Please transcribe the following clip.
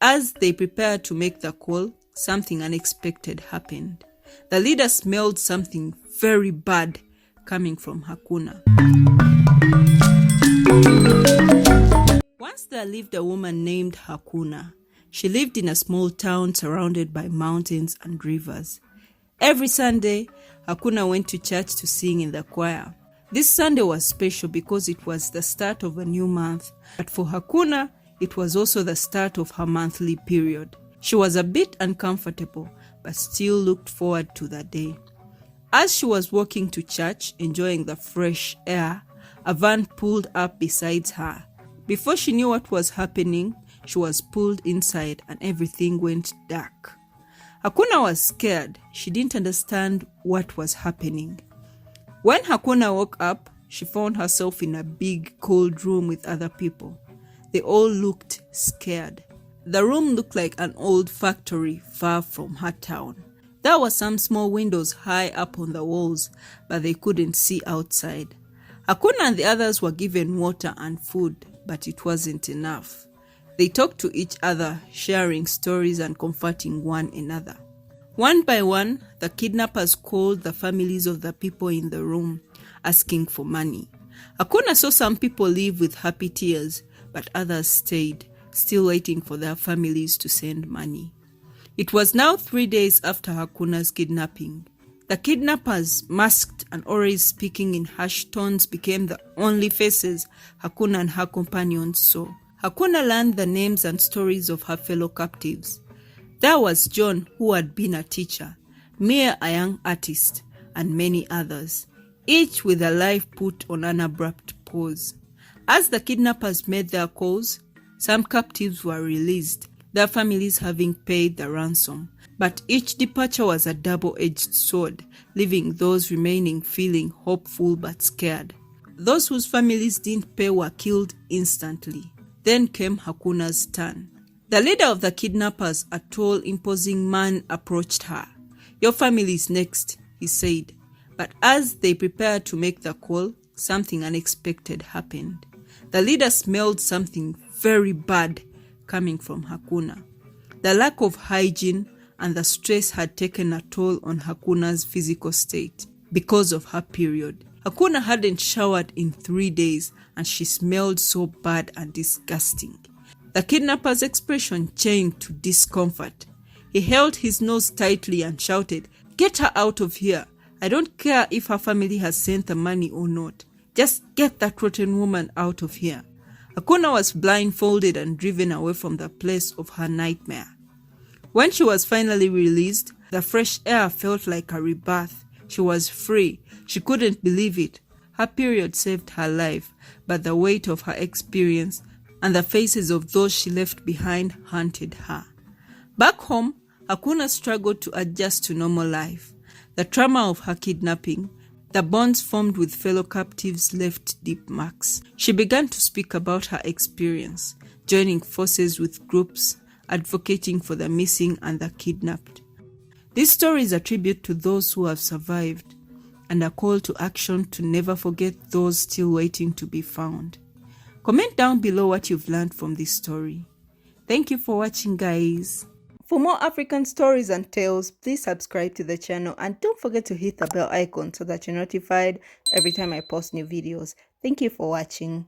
as they prepared to make the call, something unexpected happened. The leader smelled something very bad coming from Hakuna. Once there lived a woman named Hakuna. She lived in a small town surrounded by mountains and rivers. Every Sunday, Hakuna went to church to sing in the choir. This Sunday was special because it was the start of a new month, but for Hakuna, it was also the start of her monthly period. She was a bit uncomfortable, but still looked forward to the day. As she was walking to church, enjoying the fresh air, a van pulled up beside her. Before she knew what was happening, she was pulled inside and everything went dark. Hakuna was scared. She didn't understand what was happening. When Hakuna woke up, she found herself in a big, cold room with other people. They all looked scared. The room looked like an old factory far from her town. There were some small windows high up on the walls, but they couldn't see outside. Hakuna and the others were given water and food, but it wasn't enough. They talked to each other, sharing stories and comforting one another. One by one, the kidnappers called the families of the people in the room, asking for money. Hakuna saw some people leave with happy tears, but others stayed, still waiting for their families to send money. It was now 3 days after Hakuna's kidnapping. The kidnappers, masked and always speaking in harsh tones, became the only faces Hakuna and her companions saw. Hakuna learned the names and stories of her fellow captives. There was John, who had been a teacher, Mia, a young artist, and many others, each with their life put on an abrupt pause. As the kidnappers made their calls, some captives were released, their families having paid the ransom. But each departure was a double-edged sword, leaving those remaining feeling hopeful but scared. Those whose families didn't pay were killed instantly. Then came Hakuna's turn. The leader of the kidnappers, a tall, imposing man, approached her. "Your family is next," he said. But as they prepared to make the call, something unexpected happened. The leader smelled something very bad coming from Hakuna. The lack of hygiene and the stress had taken a toll on Hakuna's physical state because of her period. Hakuna hadn't showered in 3 days and she smelled so bad and disgusting. The kidnapper's expression changed to discomfort. He held his nose tightly and shouted, "Get her out of here. I don't care if her family has sent the money or not. Just get that rotten woman out of here." Hakuna was blindfolded and driven away from the place of her nightmare. When she was finally released, the fresh air felt like a rebirth. She was free. She couldn't believe it. Her period saved her life, but the weight of her experience and the faces of those she left behind haunted her. Back home, Hakuna struggled to adjust to normal life. The trauma of her kidnapping, the bonds formed with fellow captives left deep marks. She began to speak about her experience, joining forces with groups, advocating for the missing and the kidnapped. This story is a tribute to those who have survived and a call to action to never forget those still waiting to be found. Comment down below what you've learned from this story. Thank you for watching, guys. For more African stories and tales, please subscribe to the channel and don't forget to hit the bell icon so that you're notified every time I post new videos. Thank you for watching.